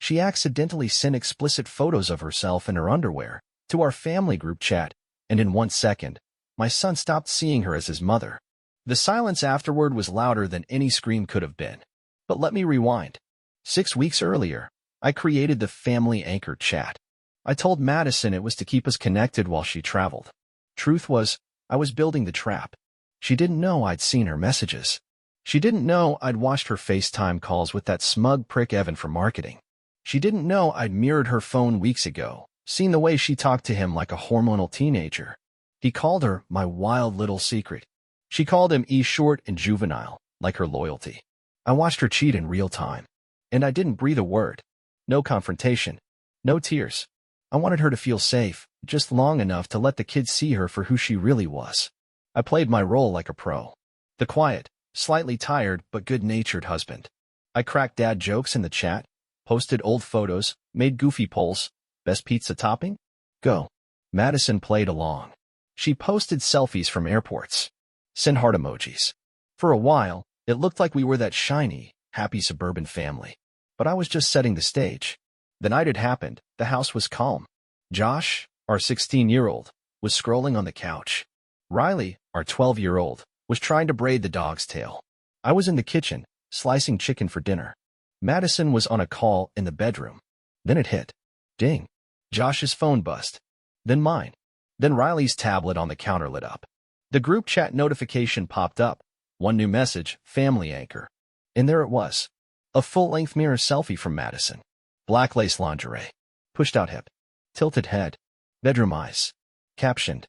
She accidentally sent explicit photos of herself in her underwear to our family group chat, and in 1 second, my son stopped seeing her as his mother. The silence afterward was louder than any scream could have been. But let me rewind. 6 weeks earlier, I created the family anchor chat. I told Madison it was to keep us connected while she traveled. Truth was, I was building the trap. She didn't know I'd seen her messages. She didn't know I'd watched her FaceTime calls with that smug prick Evan from marketing. She didn't know I'd mirrored her phone weeks ago, seen the way she talked to him like a hormonal teenager. He called her my wild little secret. She called him short and juvenile, like her loyalty. I watched her cheat in real time, and I didn't breathe a word. No confrontation. No tears. I wanted her to feel safe, just long enough to let the kids see her for who she really was. I played my role like a pro. The quiet, slightly tired but good-natured husband. I cracked dad jokes in the chat, posted old photos, made goofy polls. Best pizza topping? Go. Madison played along. She posted selfies from airports. Sent heart emojis. For a while, it looked like we were that shiny, happy suburban family. But I was just setting the stage. The night it happened, the house was calm. Josh, our 16-year-old, was scrolling on the couch. Riley, our 12-year-old, was trying to braid the dog's tail. I was in the kitchen, slicing chicken for dinner. Madison was on a call in the bedroom. Then it hit. Ding. Josh's phone buzzed. Then mine. Then Riley's tablet on the counter lit up. The group chat notification popped up. One new message, family anchor. And there it was. A full-length mirror selfie from Madison. Black lace lingerie. Pushed out hip. Tilted head. Bedroom eyes. Captioned.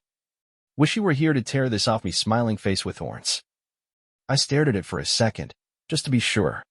Wish you were here to tear this off me, smiling face with horns. I stared at it for a second, just to be sure.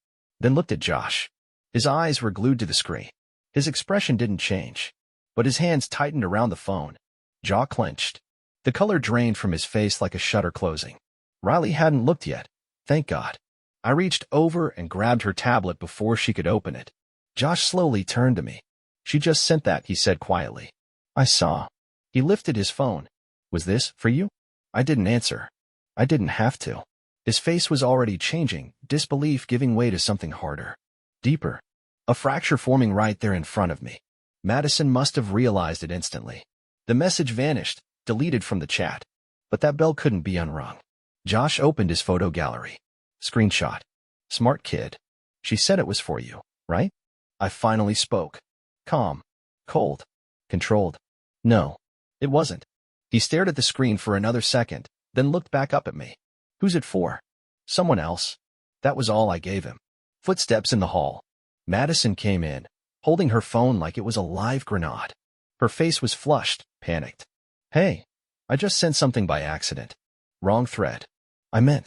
Then looked at Josh. His eyes were glued to the screen. His expression didn't change, but his hands tightened around the phone. Jaw clenched. The color drained from his face like a shutter closing. Riley hadn't looked yet. Thank God. I reached over and grabbed her tablet before she could open it. Josh slowly turned to me. She just sent that, he said quietly. I saw. He lifted his phone. Was this for you? I didn't answer. I didn't have to. His face was already changing, disbelief giving way to something harder. Deeper. A fracture forming right there in front of me. Madison must have realized it instantly. The message vanished, deleted from the chat. But that bell couldn't be unrung. Josh opened his photo gallery. Screenshot. Smart kid. She said it was for you, right? I finally spoke. Calm. Cold. Controlled. No. It wasn't. He stared at the screen for another second, then looked back up at me. Who's it for? Someone else. That was all I gave him. Footsteps in the hall. Madison came in, holding her phone like it was a live grenade. Her face was flushed, panicked. Hey, I just sent something by accident. Wrong thread. I meant.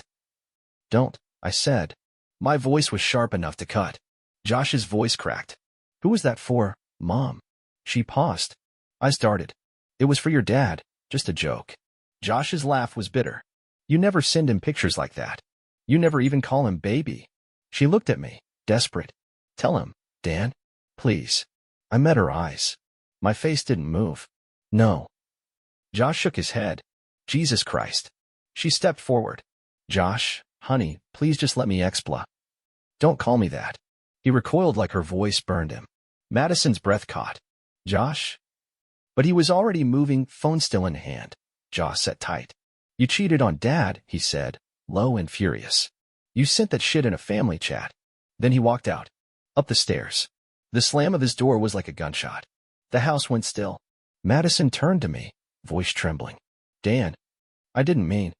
Don't, I said. My voice was sharp enough to cut. Josh's voice cracked. Who was that for, Mom? She paused. I started. It was for your dad, just a joke. Josh's laugh was bitter. You never send him pictures like that. You never even call him baby. She looked at me, desperate. Tell him, Dan. Please. I met her eyes. My face didn't move. No. Josh shook his head. Jesus Christ. She stepped forward. Josh, honey, please just let me expla. Don't call me that. He recoiled like her voice burned him. Madison's breath caught. Josh? But he was already moving, phone still in hand. Jaw set tight. You cheated on Dad, he said, low and furious. You sent that shit in a family chat. Then he walked out. Up the stairs. The slam of his door was like a gunshot. The house went still. Madison turned to me, voice trembling. Dan. I didn't mean.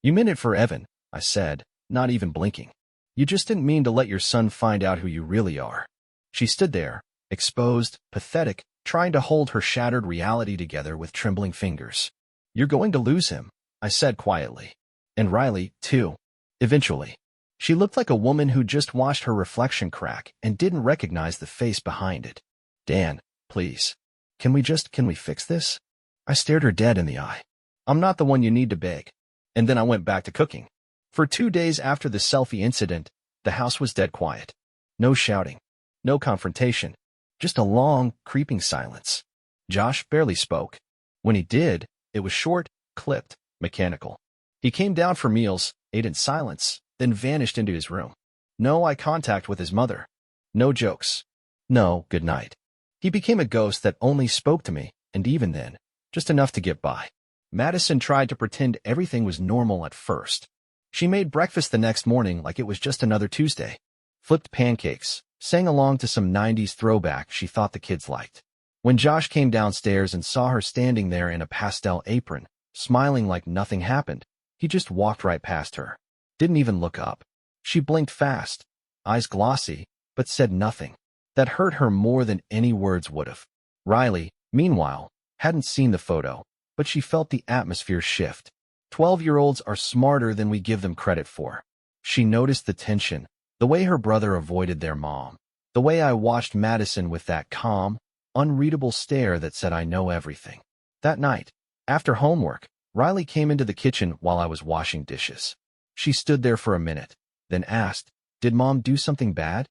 You meant it for Evan, I said, not even blinking. You just didn't mean to let your son find out who you really are. She stood there, exposed, pathetic, trying to hold her shattered reality together with trembling fingers. You're going to lose him, I said quietly. And Riley, too. Eventually. She looked like a woman who just watched her reflection crack and didn't recognize the face behind it. Dan, please. Can we fix this? I stared her dead in the eye. I'm not the one you need to beg. And then I went back to cooking. For 2 days after the selfie incident, the house was dead quiet. No shouting. No confrontation. Just a long, creeping silence. Josh barely spoke. When he did, it was short, clipped, mechanical. He came down for meals, ate in silence, then vanished into his room. No eye contact with his mother. No jokes. No, good night. He became a ghost that only spoke to me, and even then, just enough to get by. Madison tried to pretend everything was normal at first. She made breakfast the next morning like it was just another Tuesday. Flipped pancakes, sang along to some 90s throwback she thought the kids liked. When Josh came downstairs and saw her standing there in a pastel apron, smiling like nothing happened, he just walked right past her. Didn't even look up. She blinked fast, eyes glossy, but said nothing. That hurt her more than any words would have. Riley, meanwhile, hadn't seen the photo, but she felt the atmosphere shift. 12-year-olds are smarter than we give them credit for. She noticed the tension, the way her brother avoided their mom, the way I watched Madison with that calm, unreadable stare that said I know everything. That night, after homework, Riley came into the kitchen while I was washing dishes. She stood there for a minute, then asked, "Did Mom do something bad?"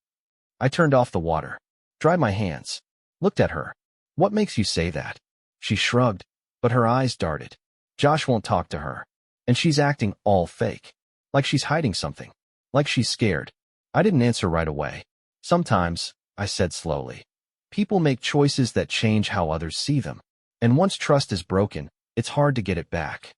I turned off the water, dried my hands, looked at her. "What makes you say that?" She shrugged, but her eyes darted. "Josh won't talk to her, and she's acting all fake, like she's hiding something, like she's scared." I didn't answer right away. "Sometimes," I said slowly, "people make choices that change how others see them, and once trust is broken, it's hard to get it back."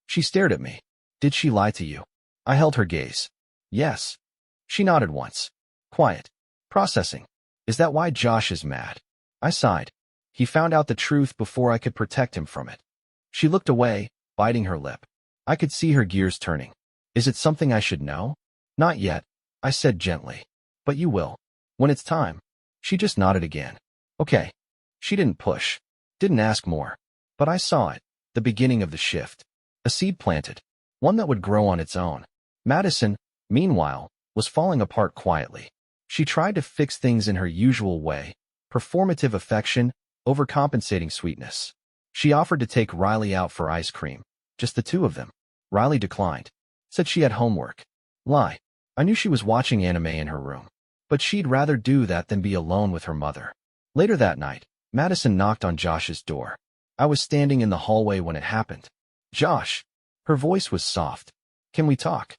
She stared at me. "Did she lie to you?" I held her gaze. "Yes." She nodded once. Quiet. Processing. "Is that why Josh is mad?" I sighed. "He found out the truth before I could protect him from it." She looked away, biting her lip. I could see her gears turning. "Is it something I should know?" "Not yet," I said gently. "But you will. When it's time." She just nodded again. "Okay." She didn't push. Didn't ask more. But I saw it. The beginning of the shift. A seed planted. One that would grow on its own. Madison, meanwhile, was falling apart quietly. She tried to fix things in her usual way. Performative affection, overcompensating sweetness. She offered to take Riley out for ice cream. Just the two of them. Riley declined. Said she had homework. Lie. I knew she was watching anime in her room. But she'd rather do that than be alone with her mother. Later that night, Madison knocked on Josh's door. I was standing in the hallway when it happened. "Josh." Her voice was soft. "Can we talk?"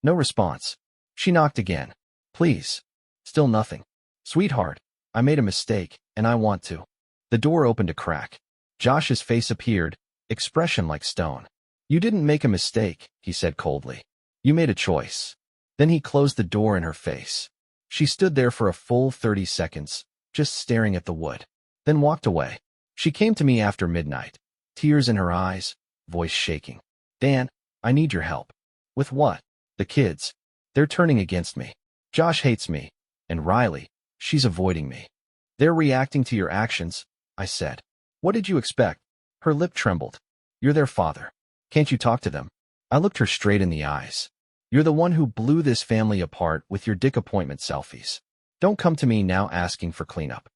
No response. She knocked again. "Please." Still nothing. "Sweetheart, I made a mistake, and I want to." The door opened a crack. Josh's face appeared, expression like stone. "You didn't make a mistake," he said coldly. "You made a choice." Then he closed the door in her face. She stood there for a full 30 seconds, just staring at the wood, then walked away. She came to me after midnight, tears in her eyes, voice shaking. "Dan, I need your help." "With what?" "The kids. They're turning against me. Josh hates me. And Riley, she's avoiding me." "They're reacting to your actions," I said. "What did you expect?" Her lip trembled. "You're their father. Can't you talk to them?" I looked her straight in the eyes. "You're the one who blew this family apart with your dick appointment selfies. Don't come to me now asking for cleanup."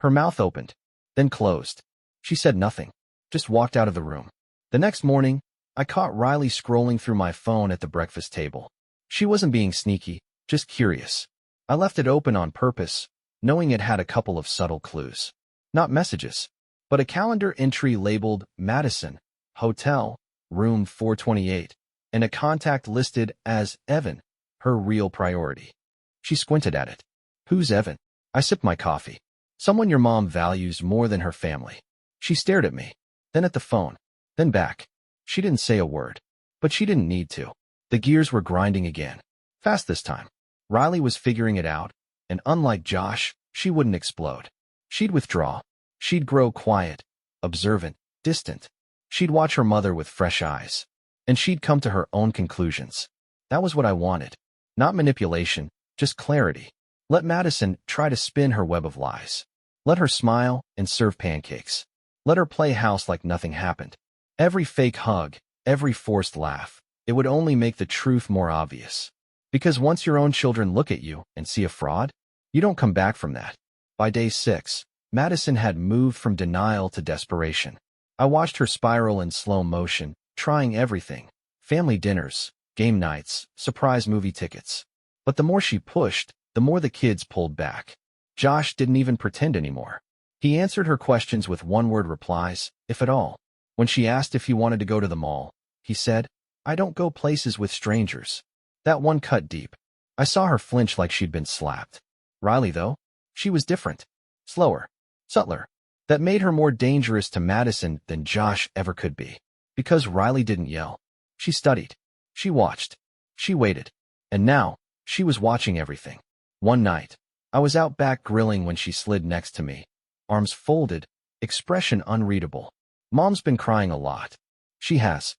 Her mouth opened, then closed. She said nothing, just walked out of the room. The next morning, I caught Riley scrolling through my phone at the breakfast table. She wasn't being sneaky, just curious. I left it open on purpose, knowing it had a couple of subtle clues. Not messages, but a calendar entry labeled Madison, Hotel, Room 428, and a contact listed as Evan, her real priority. She squinted at it. "Who's Evan?" I sipped my coffee. "Someone your mom values more than her family." She stared at me, then at the phone, then back. She didn't say a word, but she didn't need to. The gears were grinding again. Fast this time. Riley was figuring it out, and unlike Josh, she wouldn't explode. She'd withdraw. She'd grow quiet, observant, distant. She'd watch her mother with fresh eyes, and she'd come to her own conclusions. That was what I wanted. Not manipulation, just clarity. Let Madison try to spin her web of lies. Let her smile and serve pancakes. Let her play house like nothing happened. Every fake hug, every forced laugh, it would only make the truth more obvious. Because once your own children look at you and see a fraud, you don't come back from that. By day 6, Madison had moved from denial to desperation. I watched her spiral in slow motion, trying everything. Family dinners, game nights, surprise movie tickets. But the more she pushed, the more the kids pulled back. Josh didn't even pretend anymore. He answered her questions with one-word replies, if at all. When she asked if he wanted to go to the mall, he said, "I don't go places with strangers." That one cut deep. I saw her flinch like she'd been slapped. Riley, though, she was different. slower, subtler. That made her more dangerous to Madison than Josh ever could be. Because Riley didn't yell. She studied. She watched. She waited. And now, she was watching everything. One night, I was out back grilling when she slid next to me. Arms folded, expression unreadable. Mom's been crying a lot. She has.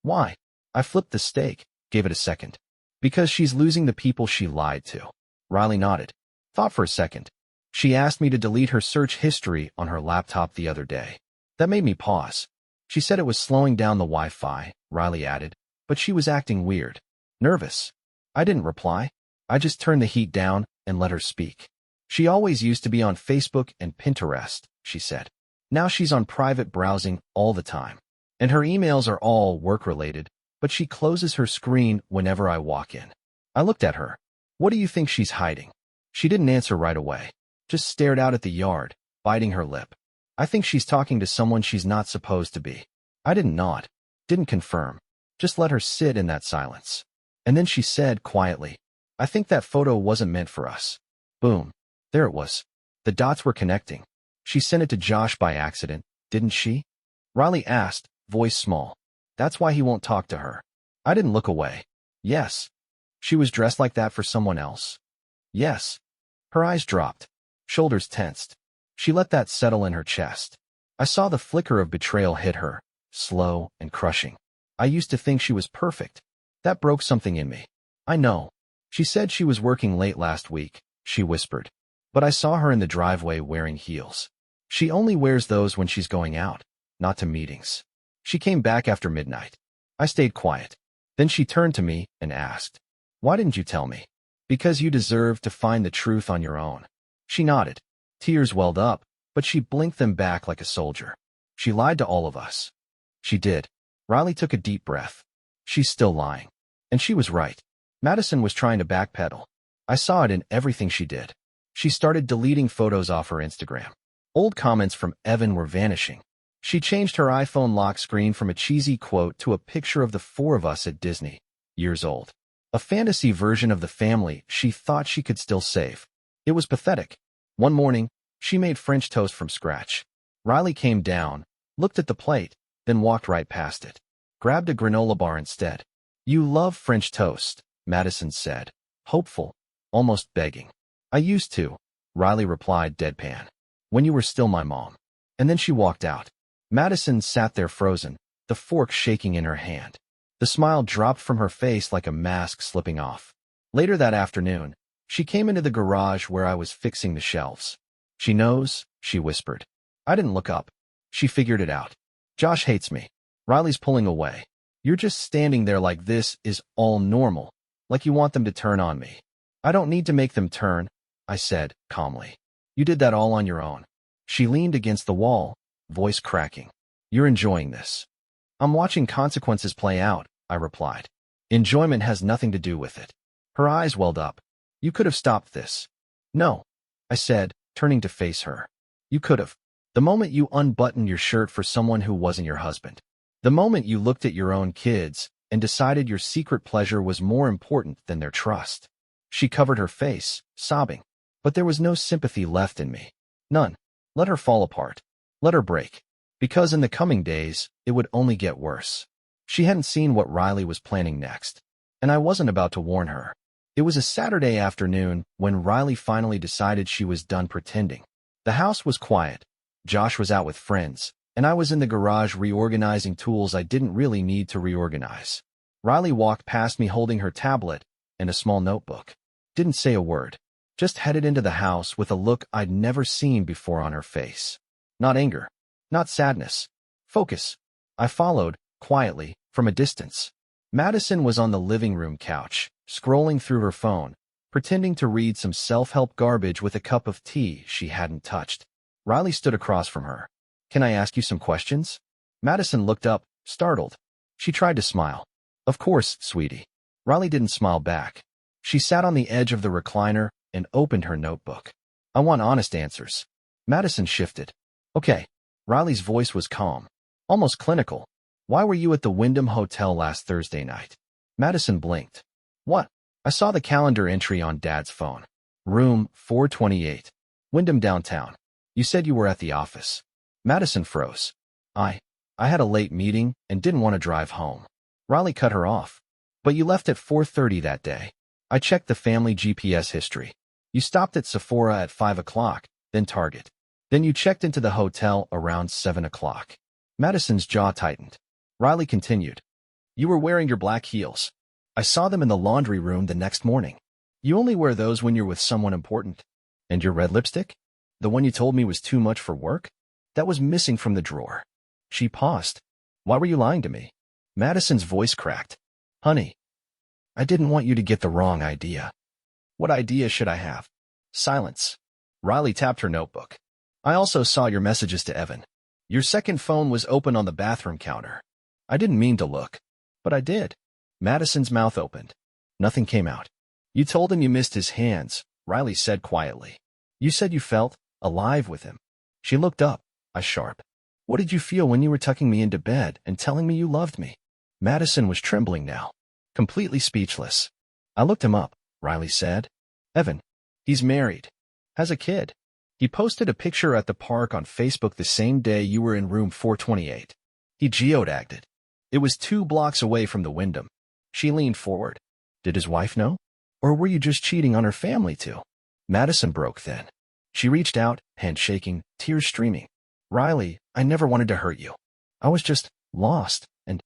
Why? I flipped the steak, gave it a second. Because she's losing the people she lied to. Riley nodded. Thought for a second. She asked me to delete her search history on her laptop the other day. That made me pause. She said it was slowing down the Wi-Fi, Riley added, but she was acting weird. Nervous. I didn't reply. I just turned the heat down and let her speak. She always used to be on Facebook and Pinterest, she said. Now she's on private browsing all the time. And her emails are all work-related, but she closes her screen whenever I walk in. I looked at her. What do you think she's hiding? She didn't answer right away. Just stared out at the yard, biting her lip. I think she's talking to someone she's not supposed to be. I didn't nod. Didn't confirm. Just let her sit in that silence. And then she said quietly, I think that photo wasn't meant for us. Boom. There it was. The dots were connecting. She sent it to Josh by accident, didn't she? Riley asked, voice small. That's why he won't talk to her. I didn't look away. Yes. She was dressed like that for someone else. Yes. Her eyes dropped. Shoulders tensed. She let that settle in her chest. I saw the flicker of betrayal hit her, slow and crushing. I used to think she was perfect. That broke something in me. I know. She said she was working late last week, she whispered. But I saw her in the driveway wearing heels. She only wears those when she's going out, not to meetings. She came back after midnight. I stayed quiet. Then she turned to me and asked, Why didn't you tell me? Because you deserve to find the truth on your own. She nodded. Tears welled up, but she blinked them back like a soldier. She lied to all of us. She did. Riley took a deep breath. She's still lying. And she was right. Madison was trying to backpedal. I saw it in everything she did. She started deleting photos off her Instagram. Old comments from Evan were vanishing. She changed her iPhone lock screen from a cheesy quote to a picture of the four of us at Disney, years old. A fantasy version of the family she thought she could still save. It was pathetic. One morning, she made French toast from scratch. Riley came down, looked at the plate, then walked right past it. Grabbed a granola bar instead. You love French toast, Madison said, hopeful, almost begging. I used to, Riley replied deadpan. When you were still my mom. And then she walked out. Madison sat there frozen, the fork shaking in her hand. The smile dropped from her face like a mask slipping off. Later that afternoon, she came into the garage where I was fixing the shelves. She knows, she whispered. I didn't look up. She figured it out. Josh hates me. Riley's pulling away. You're just standing there like this is all normal, like you want them to turn on me. I don't need to make them turn, I said, calmly. You did that all on your own. She leaned against the wall, voice cracking. You're enjoying this. I'm watching consequences play out, I replied. Enjoyment has nothing to do with it. Her eyes welled up. You could have stopped this. No, I said, turning to face her. You could have. The moment you unbuttoned your shirt for someone who wasn't your husband. The moment you looked at your own kids and decided your secret pleasure was more important than their trust. She covered her face, sobbing. But there was no sympathy left in me. None. Let her fall apart. Let her break. Because in the coming days, it would only get worse. She hadn't seen what Riley was planning next. And I wasn't about to warn her. It was a Saturday afternoon when Riley finally decided she was done pretending. The house was quiet. Josh was out with friends, and I was in the garage reorganizing tools I didn't really need to reorganize. Riley walked past me holding her tablet and a small notebook. Didn't say a word. Just headed into the house with a look I'd never seen before on her face. Not anger. Not sadness. Focus. I followed, quietly, from a distance. Madison was on the living room couch, scrolling through her phone, pretending to read some self-help garbage with a cup of tea she hadn't touched. Riley stood across from her. Can I ask you some questions? Madison looked up, startled. She tried to smile. Of course, sweetie. Riley didn't smile back. She sat on the edge of the recliner and opened her notebook. I want honest answers. Madison shifted. Okay. Riley's voice was calm, almost clinical. Why were you at the Wyndham Hotel last Thursday night? Madison blinked. What? I saw the calendar entry on Dad's phone. Room 428. Wyndham downtown. You said you were at the office. Madison froze. I had a late meeting and didn't want to drive home. Riley cut her off. But you left at 4:30 that day. I checked the family GPS history. You stopped at Sephora at 5 o'clock, then Target. Then you checked into the hotel around 7 o'clock. Madison's jaw tightened. Riley continued. You were wearing your black heels. I saw them in the laundry room the next morning. You only wear those when you're with someone important. And your red lipstick? The one you told me was too much for work? That was missing from the drawer. She paused. Why were you lying to me? Madison's voice cracked. Honey, I didn't want you to get the wrong idea. What idea should I have? Silence. Riley tapped her notebook. I also saw your messages to Evan. Your second phone was open on the bathroom counter. I didn't mean to look, but I did. Madison's mouth opened. Nothing came out. You told him you missed his hands, Riley said quietly. You said you felt alive with him. She looked up, eyes sharp. What did you feel when you were tucking me into bed and telling me you loved me? Madison was trembling now, completely speechless. I looked him up, Riley said. Evan. He's married. Has a kid. He posted a picture at the park on Facebook the same day you were in room 428. He geotagged it. It was 2 blocks away from the Wyndham. She leaned forward. Did his wife know? Or were you just cheating on her family too? Madison broke then. She reached out, hand shaking, tears streaming. Riley, I never wanted to hurt you. I was just lost and...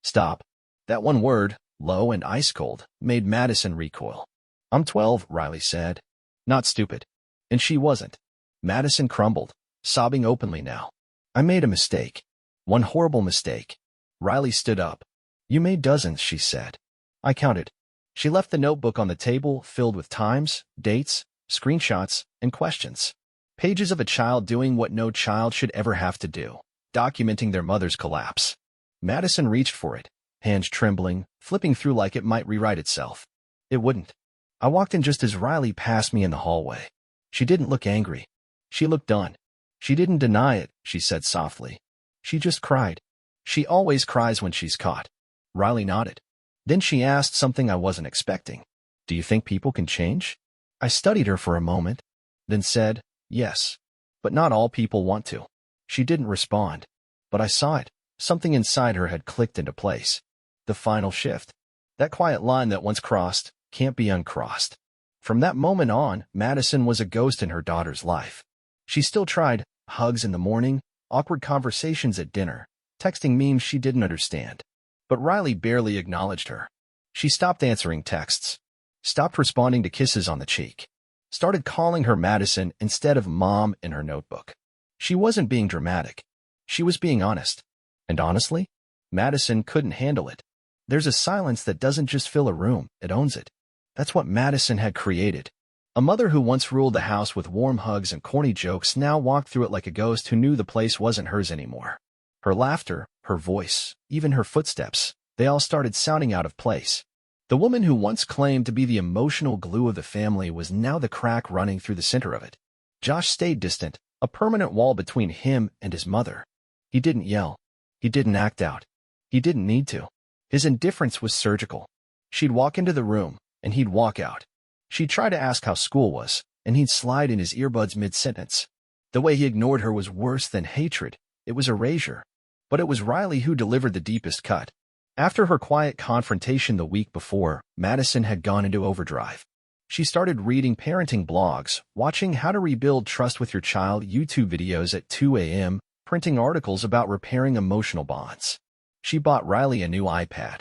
Stop. That one word, low and ice cold, made Madison recoil. I'm 12, Riley said. Not stupid. And she wasn't. Madison crumbled, sobbing openly now. I made a mistake. One horrible mistake. Riley stood up. You made dozens, she said. I counted. She left the notebook on the table filled with times, dates, screenshots, and questions. Pages of a child doing what no child should ever have to do, documenting their mother's collapse. Madison reached for it, hands trembling, flipping through like it might rewrite itself. It wouldn't. I walked in just as Riley passed me in the hallway. She didn't look angry. She looked done. She didn't deny it, she said softly. She just cried. She always cries when she's caught. Riley nodded. Then she asked something I wasn't expecting. Do you think people can change? I studied her for a moment, then said, yes. But not all people want to. She didn't respond. But I saw it. Something inside her had clicked into place. The final shift. That quiet line that once crossed can't be uncrossed. From that moment on, Madison was a ghost in her daughter's life. She still tried hugs in the morning, awkward conversations at dinner, texting memes she didn't understand. But Riley barely acknowledged her. She stopped answering texts, stopped responding to kisses on the cheek, started calling her Madison instead of Mom in her notebook. She wasn't being dramatic. She was being honest. And honestly, Madison couldn't handle it. There's a silence that doesn't just fill a room, it owns it. That's what Madison had created. A mother who once ruled the house with warm hugs and corny jokes now walked through it like a ghost who knew the place wasn't hers anymore. Her laughter, her voice, even her footsteps, they all started sounding out of place. The woman who once claimed to be the emotional glue of the family was now the crack running through the center of it. Josh stayed distant, a permanent wall between him and his mother. He didn't yell. He didn't act out. He didn't need to. His indifference was surgical. She'd walk into the room, and he'd walk out. She'd try to ask how school was, and he'd slide in his earbuds mid-sentence. The way he ignored her was worse than hatred. It was erasure. But it was Riley who delivered the deepest cut. After her quiet confrontation the week before, Madison had gone into overdrive. She started reading parenting blogs, watching How to Rebuild Trust with Your Child YouTube videos at 2 a.m., printing articles about repairing emotional bonds. She bought Riley a new iPad.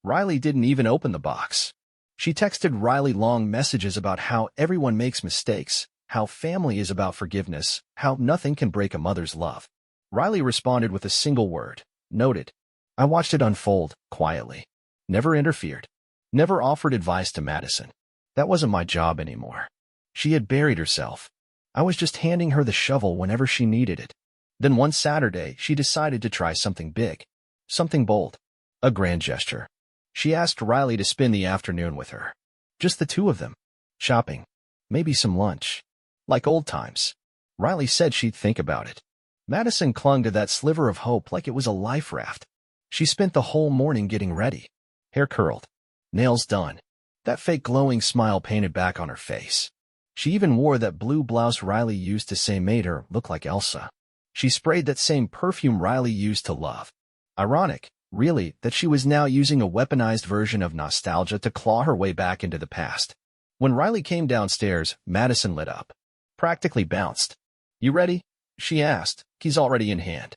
Riley didn't even open the box. She texted Riley long messages about how everyone makes mistakes, how family is about forgiveness, how nothing can break a mother's love. Riley responded with a single word, noted. I watched it unfold, quietly. Never interfered. Never offered advice to Madison. That wasn't my job anymore. She had buried herself. I was just handing her the shovel whenever she needed it. Then one Saturday, she decided to try something big. Something bold. A grand gesture. She asked Riley to spend the afternoon with her. Just the two of them. Shopping. Maybe some lunch. Like old times. Riley said she'd think about it. Madison clung to that sliver of hope like it was a life raft. She spent the whole morning getting ready. Hair curled. Nails done. That fake glowing smile painted back on her face. She even wore that blue blouse Riley used to say made her look like Elsa. She sprayed that same perfume Riley used to love. Ironic, really, that she was now using a weaponized version of nostalgia to claw her way back into the past. When Riley came downstairs, Madison lit up. Practically bounced. "You ready?" she asked, keys already in hand.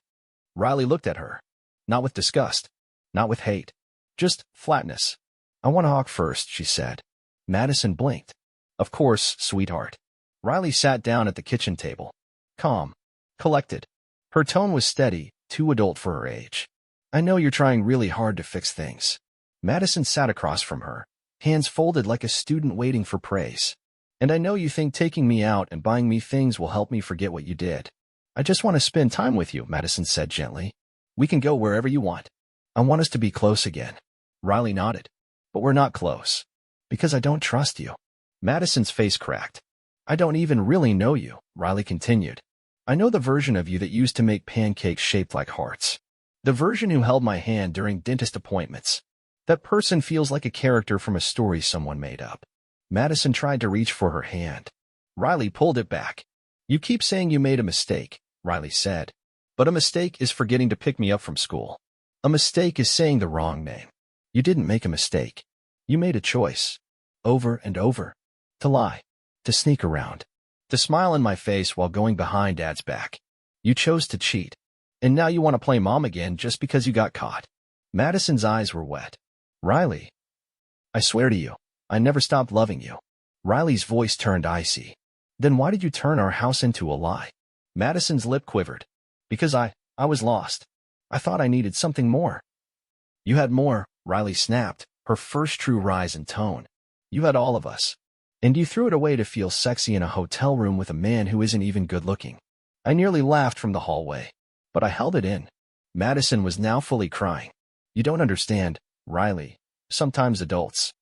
Riley looked at her. Not with disgust. Not with hate. Just flatness. "I want to hawk first," she said. Madison blinked. "Of course, sweetheart." Riley sat down at the kitchen table. Calm. Collected. Her tone was steady, too adult for her age. "I know you're trying really hard to fix things." Madison sat across from her, hands folded like a student waiting for praise. "And I know you think taking me out and buying me things will help me forget what you did." "I just want to spend time with you," Madison said gently. "We can go wherever you want. I want us to be close again." Riley nodded. "But we're not close. Because I don't trust you." Madison's face cracked. "I don't even really know you," Riley continued. "I know the version of you that used to make pancakes shaped like hearts. The version who held my hand during dentist appointments. That person feels like a character from a story someone made up." Madison tried to reach for her hand. Riley pulled it back. "You keep saying you made a mistake," Riley said. "But a mistake is forgetting to pick me up from school. A mistake is saying the wrong name. You didn't make a mistake. You made a choice. Over and over. To lie. To sneak around. To smile in my face while going behind Dad's back. You chose to cheat. And now you want to play mom again just because you got caught." Madison's eyes were wet. "Riley, I swear to you, I never stopped loving you." Riley's voice turned icy. "Then why did you turn our house into a lie?" Madison's lip quivered. "Because I was lost. I thought I needed something more." "You had more," Riley snapped, her first true rise in tone. "You had all of us. And you threw it away to feel sexy in a hotel room with a man who isn't even good looking." I nearly laughed from the hallway. But I held it in. Madison was now fully crying. "You don't understand, Riley. Sometimes adults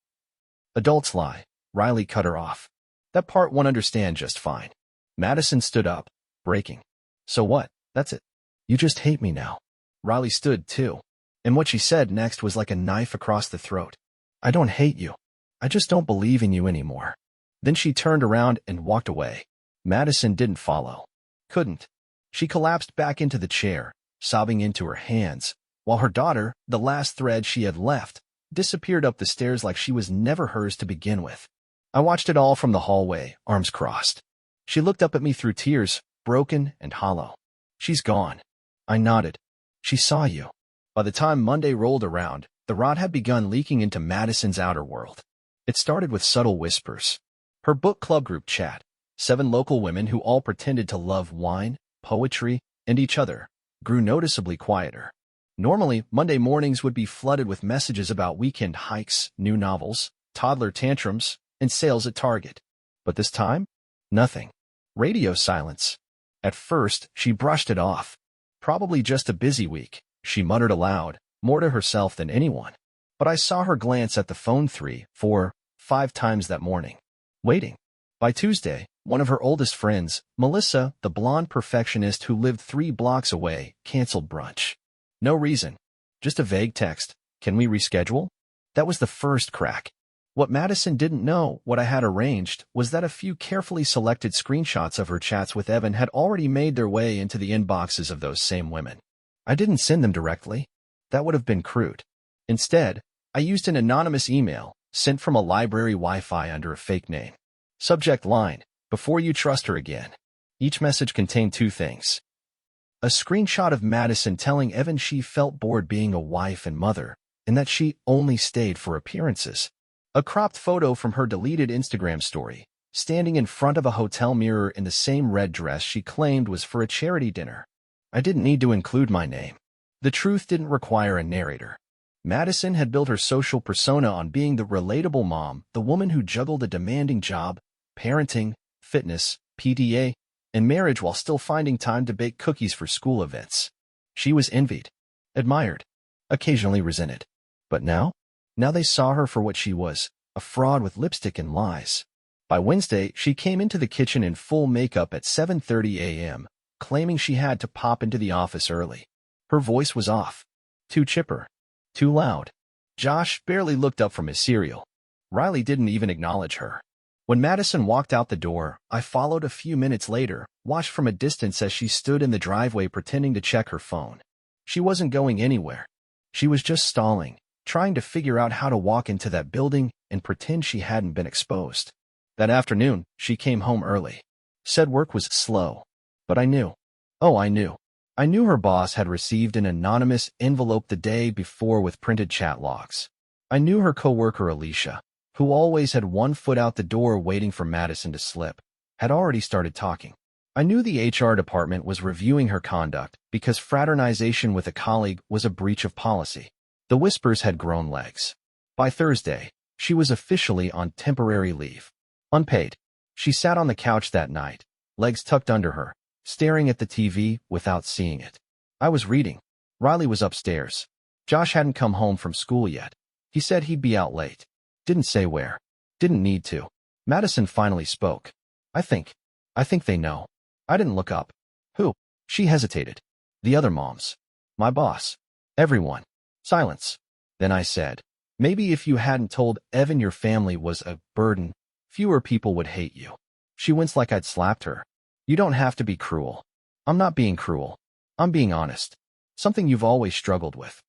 lie." Riley cut her off. "That part won't understand just fine." Madison stood up, breaking. "So what? That's it. You just hate me now." Riley stood too. And what she said next was like a knife across the throat. "I don't hate you. I just don't believe in you anymore." Then she turned around and walked away. Madison didn't follow. Couldn't. She collapsed back into the chair, sobbing into her hands, while her daughter, the last thread she had left, disappeared up the stairs like she was never hers to begin with. I watched it all from the hallway, arms crossed. She looked up at me through tears, broken and hollow. "She's gone." I nodded. "She saw you." By the time Monday rolled around, the rot had begun leaking into Madison's outer world. It started with subtle whispers. Her book club group chat, 7 local women who all pretended to love wine, poetry, and each other, grew noticeably quieter. Normally, Monday mornings would be flooded with messages about weekend hikes, new novels, toddler tantrums, and sales at Target. But this time, nothing. Radio silence. At first, she brushed it off. "Probably just a busy week," she muttered aloud, more to herself than anyone. But I saw her glance at the phone 3, 4, 5 times that morning. Waiting. By Tuesday, one of her oldest friends, Melissa, the blonde perfectionist who lived 3 blocks away, canceled brunch. No reason. Just a vague text. "Can we reschedule?" That was the first crack. What Madison didn't know, what I had arranged, was that a few carefully selected screenshots of her chats with Evan had already made their way into the inboxes of those same women. I didn't send them directly. That would have been crude. Instead, I used an anonymous email, sent from a library Wi-Fi under a fake name. Subject line: "Before you trust her again." Each message contained 2 things. A screenshot of Madison telling Evan she felt bored being a wife and mother, and that she only stayed for appearances. A cropped photo from her deleted Instagram story, standing in front of a hotel mirror in the same red dress she claimed was for a charity dinner. I didn't need to include my name. The truth didn't require a narrator. Madison had built her social persona on being the relatable mom, the woman who juggled a demanding job, parenting, fitness, PTA, and marriage while still finding time to bake cookies for school events. She was envied, admired, occasionally resented. But now they saw her for what she was, a fraud with lipstick and lies. By Wednesday, she came into the kitchen in full makeup at 7:30 a.m., claiming she had to pop into the office early. Her voice was off. Too chipper. Too loud. Josh barely looked up from his cereal. Riley didn't even acknowledge her. When Madison walked out the door, I followed a few minutes later, watched from a distance as she stood in the driveway pretending to check her phone. She wasn't going anywhere. She was just stalling, trying to figure out how to walk into that building and pretend she hadn't been exposed. That afternoon, she came home early. Said work was slow. But I knew. Oh, I knew. I knew her boss had received an anonymous envelope the day before with printed chat logs. I knew her coworker Alicia, who always had one foot out the door waiting for Madison to slip, had already started talking. I knew the HR department was reviewing her conduct because fraternization with a colleague was a breach of policy. The whispers had grown legs. By Thursday, she was officially on temporary leave. Unpaid. She sat on the couch that night, legs tucked under her, staring at the TV without seeing it. I was reading. Riley was upstairs. Josh hadn't come home from school yet. He said he'd be out late. Didn't say where. Didn't need to. Madison finally spoke. I think they know. I didn't look up. Who? She hesitated. The other moms. My boss. Everyone. Silence. Then I said, maybe if you hadn't told Evan your family was a burden, fewer people would hate you. She winced like I'd slapped her. You don't have to be cruel. I'm not being cruel. I'm being honest. Something you've always struggled with.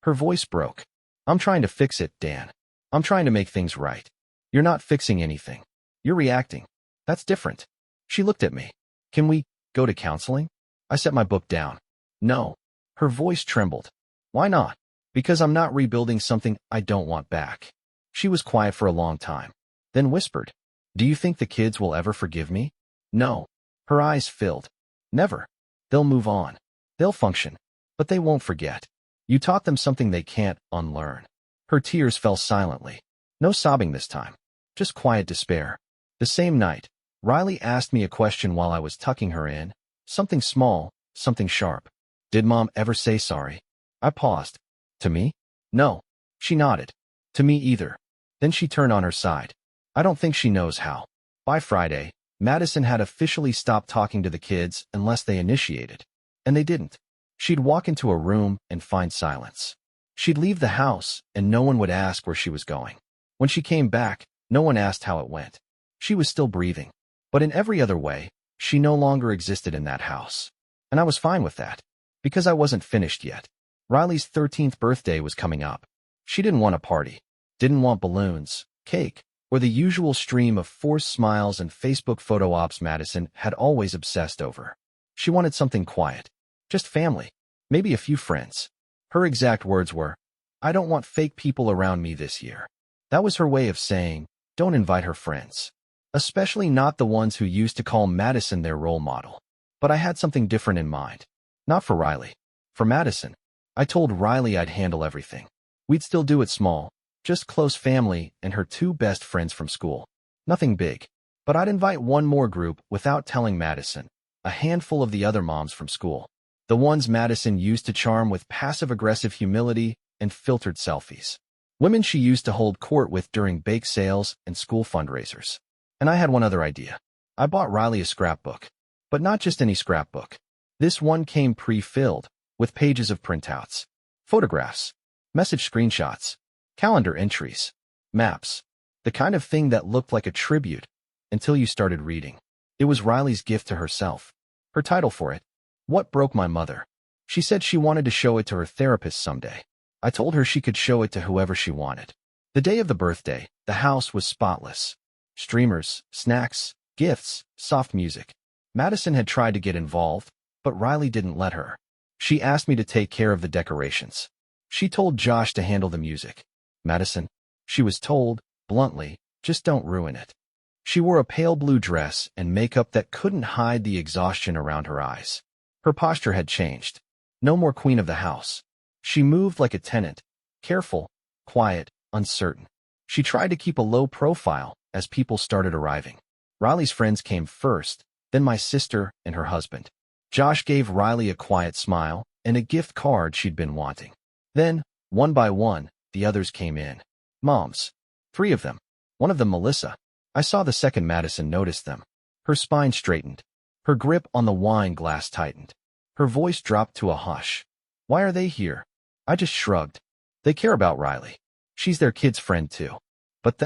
Her voice broke. I'm trying to fix it, Dan. I'm trying to make things right. You're not fixing anything. You're reacting. That's different. She looked at me. Can we go to counseling? I set my book down. No. Her voice trembled. Why not? Because I'm not rebuilding something I don't want back. She was quiet for a long time, then whispered, do you think the kids will ever forgive me? No. Her eyes filled. Never. They'll move on. They'll function. But they won't forget. You taught them something they can't unlearn. Her tears fell silently. No sobbing this time. Just quiet despair. The same night, Riley asked me a question while I was tucking her in. Something small, something sharp. Did Mom ever say sorry? I paused. To me? No. She nodded. To me either. Then she turned on her side. I don't think she knows how. By Friday, Madison had officially stopped talking to the kids unless they initiated. And they didn't. She'd walk into a room and find silence. She'd leave the house and no one would ask where she was going. When she came back, no one asked how it went. She was still breathing. But in every other way, she no longer existed in that house. And I was fine with that. Because I wasn't finished yet. Riley's 13th birthday was coming up. She didn't want a party. Didn't want balloons, cake, or the usual stream of forced smiles and Facebook photo ops Madison had always obsessed over. She wanted something quiet. Just family. Maybe a few friends. Her exact words were, I don't want fake people around me this year. That was her way of saying, don't invite her friends. Especially not the ones who used to call Madison their role model. But I had something different in mind. Not for Riley. For Madison. I told Riley I'd handle everything. We'd still do it small. Just close family and her two best friends from school. Nothing big. But I'd invite one more group without telling Madison. A handful of the other moms from school. The ones Madison used to charm with passive-aggressive humility and filtered selfies. Women she used to hold court with during bake sales and school fundraisers. And I had one other idea. I bought Riley a scrapbook. But not just any scrapbook. This one came pre-filled, with pages of printouts, photographs, message screenshots, calendar entries, maps. The kind of thing that looked like a tribute until you started reading. It was Riley's gift to herself. Her title for it, What Broke My Mother. She said she wanted to show it to her therapist someday. I told her she could show it to whoever she wanted. The day of the birthday, the house was spotless. Streamers, snacks, gifts, soft music. Madison had tried to get involved, but Riley didn't let her. She asked me to take care of the decorations. She told Josh to handle the music. Madison, she was told, bluntly, just don't ruin it. She wore a pale blue dress and makeup that couldn't hide the exhaustion around her eyes. Her posture had changed. No more queen of the house. She moved like a tenant, careful, quiet, uncertain. She tried to keep a low profile as people started arriving. Riley's friends came first, then my sister and her husband. Josh gave Riley a quiet smile and a gift card she'd been wanting. Then, one by one, the others came in. Moms. 3 of them. One of them Melissa. I saw the second Madison notice them. Her spine straightened. Her grip on the wine glass tightened. Her voice dropped to a hush. Why are they here? I just shrugged. They care about Riley. She's their kid's friend too. But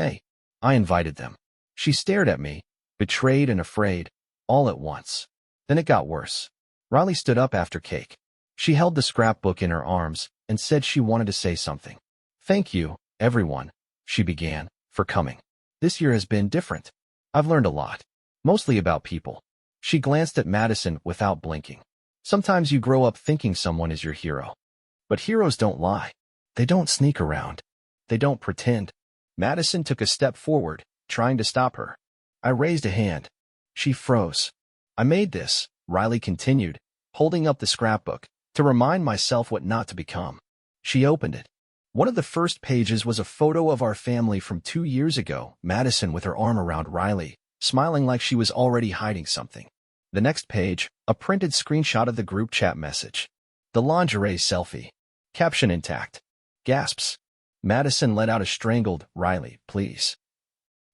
I invited them. She stared at me, betrayed and afraid, all at once. Then it got worse. Riley stood up after cake. She held the scrapbook in her arms and said she wanted to say something. "Thank you, everyone," she began, "for coming. This year has been different. I've learned a lot. Mostly about people." She glanced at Madison without blinking. "Sometimes you grow up thinking someone is your hero. But heroes don't lie. They don't sneak around. They don't pretend." Madison took a step forward, trying to stop her. I raised a hand. She froze. "I made this," Riley continued, holding up the scrapbook, "to remind myself what not to become." She opened it. One of the first pages was a photo of our family from 2 years ago, Madison with her arm around Riley, smiling like she was already hiding something. The next page, a printed screenshot of the group chat message. The lingerie selfie. Caption intact. Gasps. Madison let out a strangled, "Riley, please."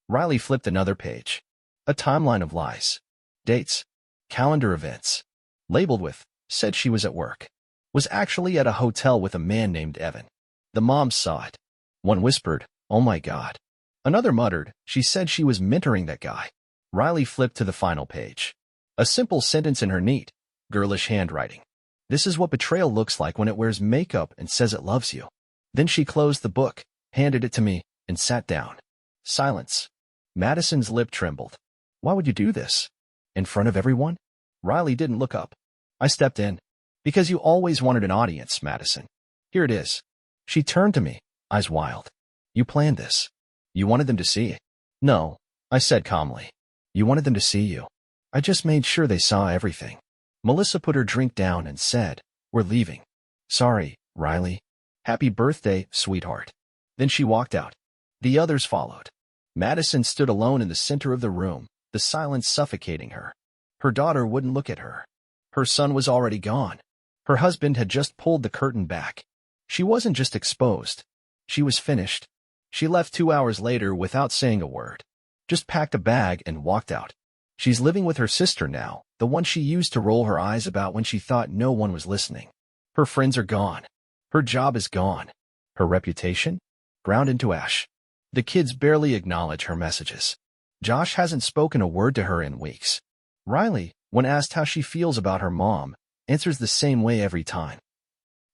Riley flipped another page. A timeline of lies. Dates. Calendar events. Labeled with, said she was at work. Was actually at a hotel with a man named Evan. The moms saw it. One whispered, "Oh my God." Another muttered, "She said she was mentoring that guy." Riley flipped to the final page. A simple sentence in her neat, girlish handwriting. "This is what betrayal looks like when it wears makeup and says it loves you." Then she closed the book, handed it to me, and sat down. Silence. Madison's lip trembled. "Why would you do this? In front of everyone?" Riley didn't look up. I stepped in. "Because you always wanted an audience, Madison. Here it is." She turned to me, eyes wild. "You planned this. You wanted them to see it." "No," I said calmly. "You wanted them to see you. I just made sure they saw everything." Melissa put her drink down and said, "We're leaving." "Sorry, Riley. Happy birthday, sweetheart." Then she walked out. The others followed. Madison stood alone in the center of the room, the silence suffocating her. Her daughter wouldn't look at her. Her son was already gone. Her husband had just pulled the curtain back. She wasn't just exposed. She was finished. She left 2 hours later without saying a word. Just packed a bag and walked out. She's living with her sister now, the one she used to roll her eyes about when she thought no one was listening. Her friends are gone. Her job is gone. Her reputation? Ground into ash. The kids barely acknowledge her messages. Josh hasn't spoken a word to her in weeks. Riley, when asked how she feels about her mom, answers the same way every time.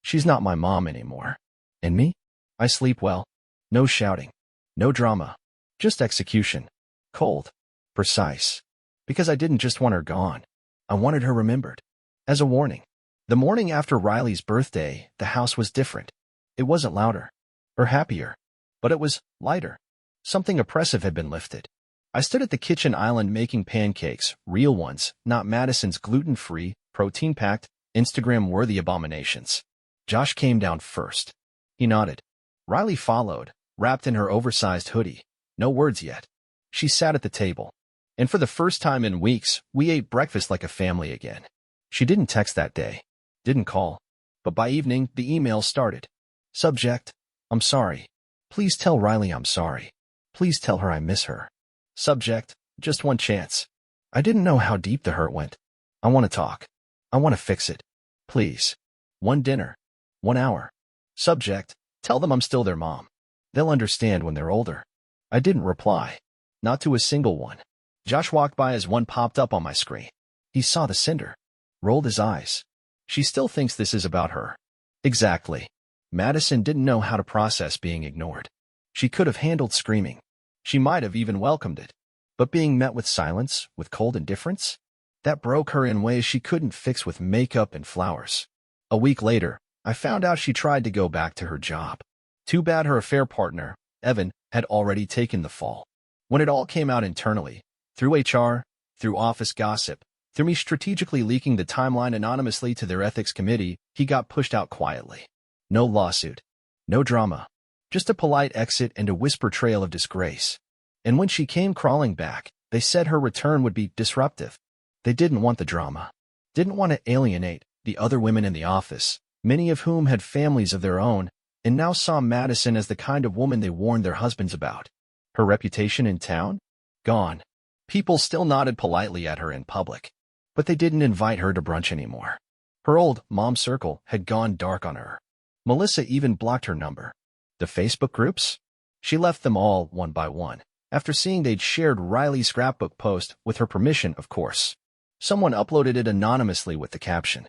"She's not my mom anymore. And me? I sleep well. No shouting. No drama. Just execution. Cold. Precise. Because I didn't just want her gone. I wanted her remembered. As a warning." The morning after Riley's birthday, the house was different. It wasn't louder or happier, but it was lighter. Something oppressive had been lifted. I stood at the kitchen island making pancakes, real ones, not Madison's gluten-free, protein-packed, Instagram-worthy abominations. Josh came down first. He nodded. Riley followed, wrapped in her oversized hoodie. No words yet. She sat at the table. And for the first time in weeks, we ate breakfast like a family again. She didn't text that day. Didn't call. But by evening, the email started. Subject: "I'm sorry. Please tell Riley I'm sorry. Please tell her I miss her." Subject: "Just one chance. I didn't know how deep the hurt went. I want to talk. I want to fix it. Please. One dinner. 1 hour." Subject: "Tell them I'm still their mom. They'll understand when they're older." I didn't reply. Not to a single one. Josh walked by as one popped up on my screen. He saw the sender. Rolled his eyes. She still thinks this is about her. Exactly. Madison didn't know how to process being ignored. She could have handled screaming. She might have even welcomed it. But being met with silence, with cold indifference, that broke her in ways she couldn't fix with makeup and flowers. A week later, I found out she tried to go back to her job. Too bad her affair partner, Evan, had already taken the fall. When it all came out internally, through HR, through office gossip, through me strategically leaking the timeline anonymously to their ethics committee, he got pushed out quietly. No lawsuit. No drama. Just a polite exit and a whisper trail of disgrace. And when she came crawling back, they said her return would be disruptive. They didn't want the drama. Didn't want to alienate the other women in the office, many of whom had families of their own, and now saw Madison as the kind of woman they warned their husbands about. Her reputation in town? Gone. People still nodded politely at her in public, but they didn't invite her to brunch anymore. Her old mom circle had gone dark on her. Melissa even blocked her number. The Facebook groups? She left them all one by one. after seeing they'd shared Riley's scrapbook post with her permission, of course. Someone uploaded it anonymously with the caption,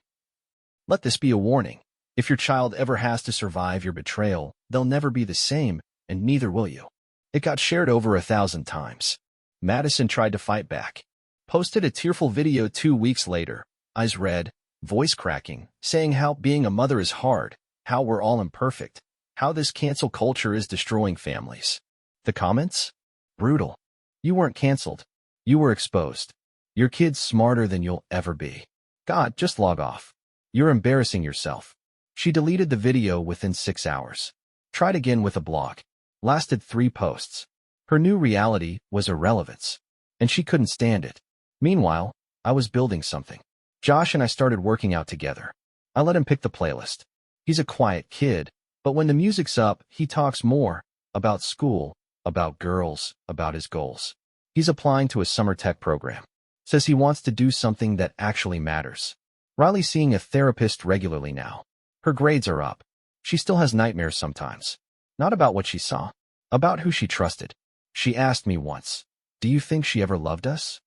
"Let this be a warning. If your child ever has to survive your betrayal, they'll never be the same, and neither will you." It got shared over 1,000 times. Madison tried to fight back. Posted a tearful video 2 weeks later, eyes red, voice cracking, saying how being a mother is hard, how we're all imperfect, how this cancel culture is destroying families. The comments? Brutal. You weren't canceled. You were exposed. Your kid's smarter than you'll ever be. God, just log off. You're embarrassing yourself. She deleted the video within 6 hours. Tried again with a blog. Lasted 3 posts. Her new reality was irrelevance, and she couldn't stand it. Meanwhile, I was building something. Josh and I started working out together. I let him pick the playlist. He's a quiet kid, but when the music's up, he talks more about school, about girls, about his goals. He's applying to a summer tech program. Says he wants to do something that actually matters. Riley's seeing a therapist regularly now. Her grades are up. She still has nightmares sometimes. Not about what she saw, about who she trusted. She asked me once, "Do you think she ever loved us?"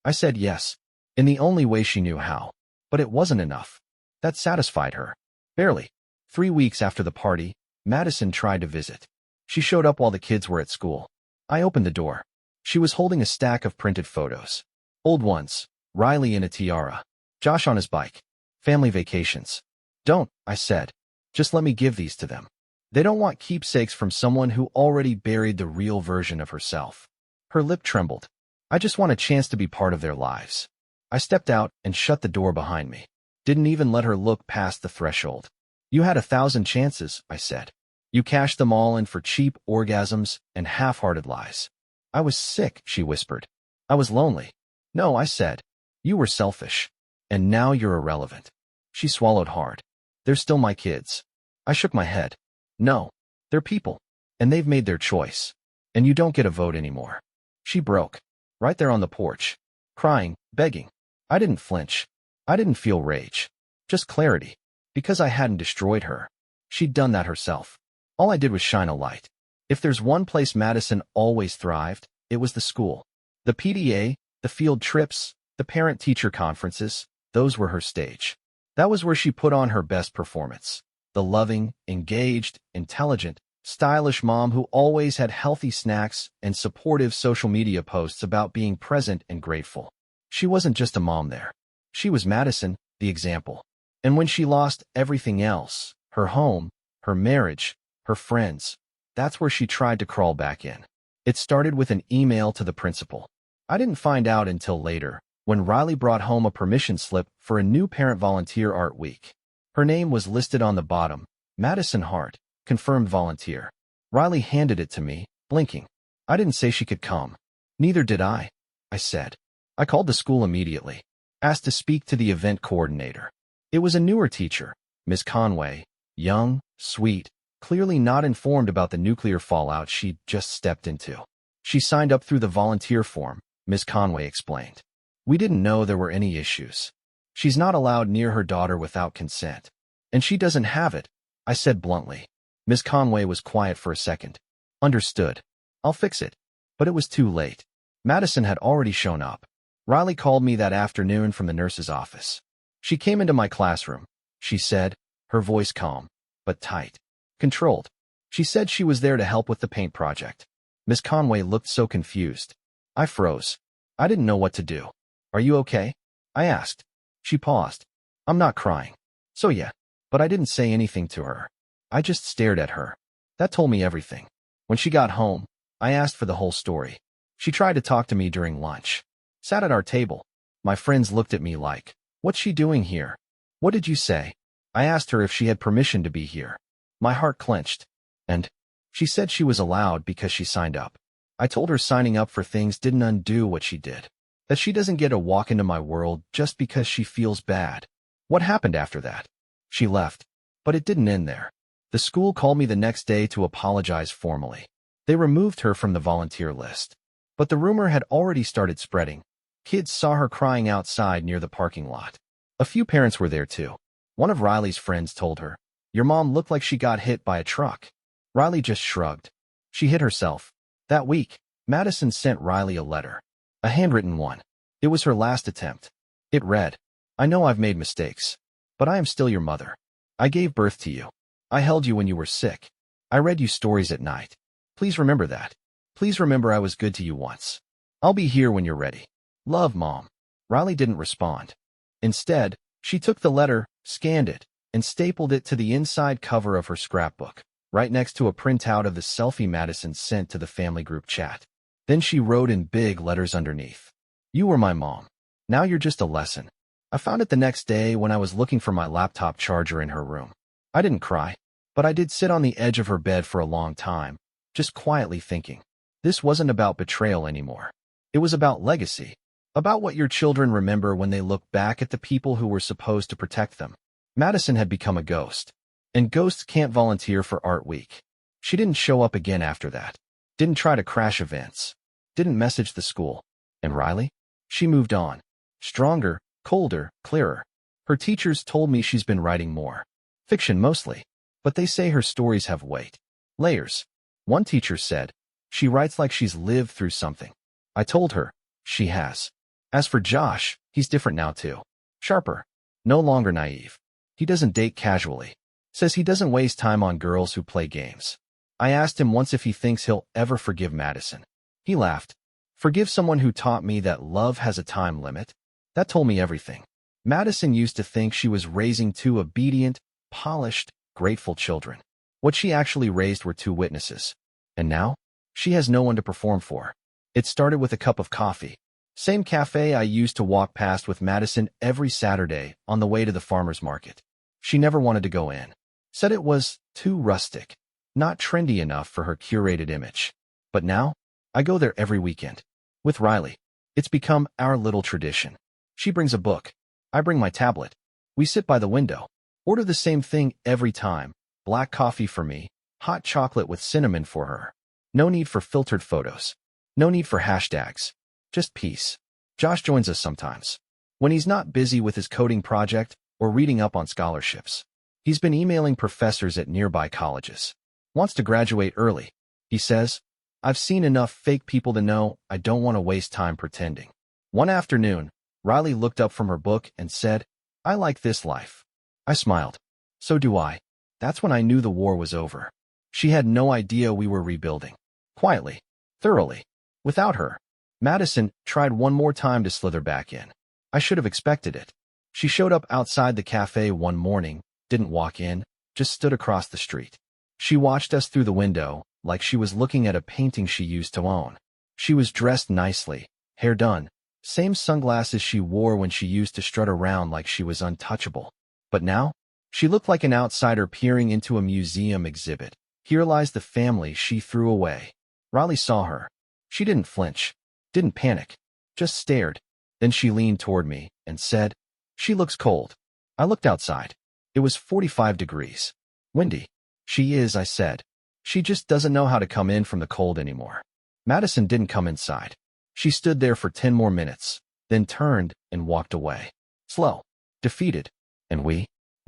I said yes, in the only way she knew how. But it wasn't enough. That satisfied her. Barely. 3 weeks after the party, Madison tried to visit. She showed up while the kids were at school. I opened the door. She was holding a stack of printed photos. Old ones. Riley in a tiara. Josh on his bike. Family vacations. "Don't," I said. "Just let me give these to them. They don't want keepsakes from someone who already buried the real version of herself." Her lip trembled. "I just want a chance to be part of their lives." I stepped out and shut the door behind me. Didn't even let her look past the threshold. "You had 1,000 chances," I said. "You cashed them all in for cheap orgasms and half-hearted lies." "I was sick," she whispered. "I was lonely." "No," I said. "You were selfish. And now you're irrelevant." She swallowed hard. "They're still my kids." I shook my head. "No. They're people. And they've made their choice. And you don't get a vote anymore." She broke. Right there on the porch. Crying, begging. I didn't flinch. I didn't feel rage. Just clarity. Because I hadn't destroyed her. She'd done that herself. All I did was shine a light. If there's one place Madison always thrived, it was the school. The PTA, the field trips, the parent-teacher conferences, those were her stage. That was where she put on her best performance. The loving, engaged, intelligent, stylish mom who always had healthy snacks and supportive social media posts about being present and grateful. She wasn't just a mom there. She was Madison, the example. And when she lost everything else, her home, her marriage, her friends, that's where she tried to crawl back in. It started with an email to the principal. I didn't find out until later, when Riley brought home a permission slip for a new parent volunteer art week. Her name was listed on the bottom, Madison Hart, confirmed volunteer. Riley handed it to me, blinking. I didn't say she could come. Neither did I said. I called the school immediately, asked to speak to the event coordinator. It was a newer teacher, Ms. Conway, young, sweet, clearly not informed about the nuclear fallout she'd just stepped into. She signed up through the volunteer form, Ms. Conway explained. "We didn't know there were any issues. She's not allowed near her daughter without consent. And she doesn't have it," I said bluntly. Ms. Conway was quiet for a second. "Understood. I'll fix it." But it was too late. Madison had already shown up. Riley called me that afternoon from the nurse's office. She came into my classroom. She said, her voice calm, but tight. Controlled. She said she was there to help with the paint project. Miss Conway looked so confused. I froze. I didn't know what to do. "Are you okay?" I asked. She paused. "I'm not crying." So yeah, but I didn't say anything to her. I just stared at her. That told me everything. When she got home, I asked for the whole story. She tried to talk to me during lunch. Sat at our table. My friends looked at me like, "What's she doing here?" "What did you say?" I asked her if she had permission to be here. My heart clenched. And she said she was allowed because she signed up. I told her signing up for things didn't undo what she did. That she doesn't get to walk into my world just because she feels bad. What happened after that? She left. But it didn't end there. The school called me the next day to apologize formally. They removed her from the volunteer list. But the rumor had already started spreading. Kids saw her crying outside near the parking lot. A few parents were there too. One of Riley's friends told her, "Your mom looked like she got hit by a truck." Riley just shrugged. She hit herself. That week. Madison sent Riley a letter. A handwritten one. It was her last attempt. It read, I know I've made mistakes, but I am still your mother. I gave birth to you. I held you when you were sick. I read you stories at night. Please remember that. Please remember I was good to you once. I'll be here when you're ready. Love, Mom. Riley didn't respond. Instead, she took the letter, scanned it, and stapled it to the inside cover of her scrapbook, right next to a printout of the selfie Madison sent to the family group chat. Then she wrote in big letters underneath, You were my mom. Now you're just a lesson. I found it the next day when I was looking for my laptop charger in her room. I didn't cry, but I did sit on the edge of her bed for a long time, just quietly thinking. This wasn't about betrayal anymore. It was about legacy, about what your children remember when they look back at the people who were supposed to protect them. Madison had become a ghost, and ghosts can't volunteer for Art Week. She didn't show up again after that, didn't try to crash events, didn't message the school. And Riley? She moved on. Stronger, colder, clearer. Her teachers told me she's been writing more. Fiction mostly, but they say her stories have weight. Layers. One teacher said, she writes like she's lived through something. I told her, she has. As for Josh, he's different now too. Sharper. No longer naive. He doesn't date casually. Says he doesn't waste time on girls who play games. I asked him once if he thinks he'll ever forgive Madison. He laughed. Forgive someone who taught me that love has a time limit? That told me everything. Madison used to think she was raising two obedient, polished, grateful children. What she actually raised were two witnesses. And now? She has no one to perform for. It started with a cup of coffee. Same cafe I used to walk past with Madison every Saturday on the way to the farmer's market. She never wanted to go in. Said it was too rustic, not trendy enough for her curated image. But now, I go there every weekend. With Riley. It's become our little tradition. She brings a book. I bring my tablet. We sit by the window. Order the same thing every time. Black coffee for me, hot chocolate with cinnamon for her. No need for filtered photos. No need for hashtags. Just peace. Josh joins us sometimes. When he's not busy with his coding project or reading up on scholarships. He's been emailing professors at nearby colleges. Wants to graduate early. He says, I've seen enough fake people to know I don't want to waste time pretending. One afternoon, Riley looked up from her book and said, I like this life. I smiled. So do I. That's when I knew the war was over. She had no idea we were rebuilding. Quietly. Thoroughly. Without her. Madison tried one more time to slither back in. I should have expected it. She showed up outside the cafe one morning, didn't walk in, just stood across the street. She watched us through the window, like she was looking at a painting she used to own. She was dressed nicely, hair done, same sunglasses she wore when she used to strut around like she was untouchable. But now, she looked like an outsider peering into a museum exhibit. Here lies the family she threw away. Riley saw her. She didn't flinch, didn't panic, just stared. Then she leaned toward me and said, She looks cold. I looked outside. It was 45 degrees. Windy. She is, I said. She just doesn't know how to come in from the cold anymore. Madison didn't come inside. She stood there for 10 more minutes, then turned and walked away. Slow. Defeated. And we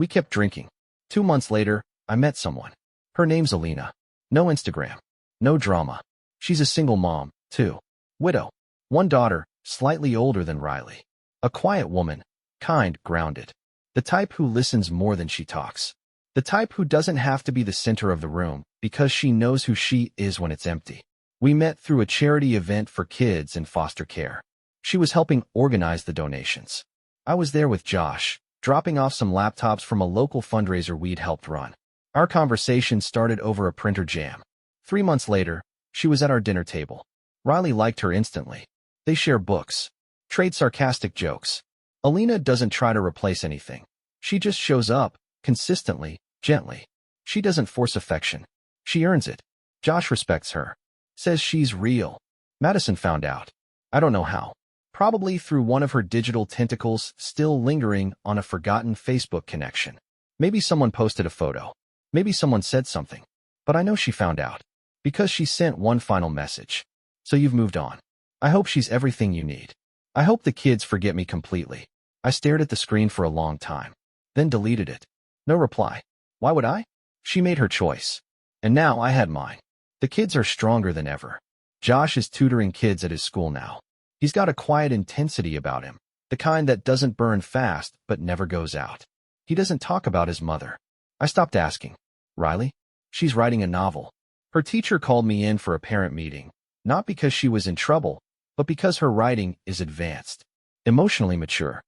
kept drinking. 2 months later, I met someone. Her name's Alina. No Instagram. No drama. She's a single mom, too. Widow. One daughter, slightly older than Riley. A quiet woman, kind, grounded. The type who listens more than she talks. The type who doesn't have to be the center of the room because she knows who she is when it's empty. We met through a charity event for kids in foster care. She was helping organize the donations. I was there with Josh, dropping off some laptops from a local fundraiser we'd helped run. Our conversation started over a printer jam. 3 months later, she was at our dinner table. Riley liked her instantly. They share books, trade sarcastic jokes. Alina doesn't try to replace anything. She just shows up, consistently, gently. She doesn't force affection. She earns it. Josh respects her. Says she's real. Madison found out. I don't know how. Probably through one of her digital tentacles still lingering on a forgotten Facebook connection. Maybe someone posted a photo. Maybe someone said something. But I know she found out. Because she sent one final message. So you've moved on. I hope she's everything you need. I hope the kids forget me completely. I stared at the screen for a long time. Then deleted it. No reply. Why would I? She made her choice. And now I had mine. The kids are stronger than ever. Josh is tutoring kids at his school now. He's got a quiet intensity about him, the kind that doesn't burn fast but never goes out. He doesn't talk about his mother. I stopped asking. Riley? She's writing a novel. Her teacher called me in for a parent meeting, not because she was in trouble, but because her writing is advanced, emotionally mature.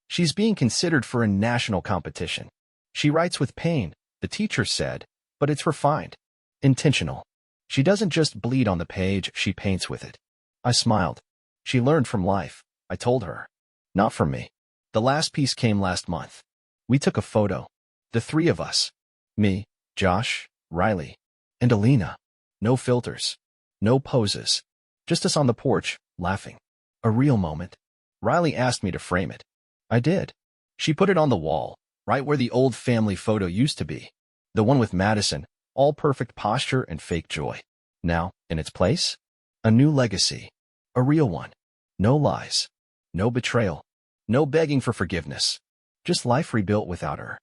She's being considered for a national competition. She writes with pain, the teacher said, but it's refined, intentional. She doesn't just bleed on the page, she paints with it. I smiled. She learned from life, I told her. Not from me. The last piece came last month. We took a photo. The three of us. Me, Josh, Riley, and Alina. No filters. No poses. Just us on the porch, laughing. A real moment. Riley asked me to frame it. I did. She put it on the wall, right where the old family photo used to be. The one with Madison, all perfect posture and fake joy. Now, in its place, a new legacy. A real one. No lies. No betrayal. No begging for forgiveness. Just life rebuilt without her.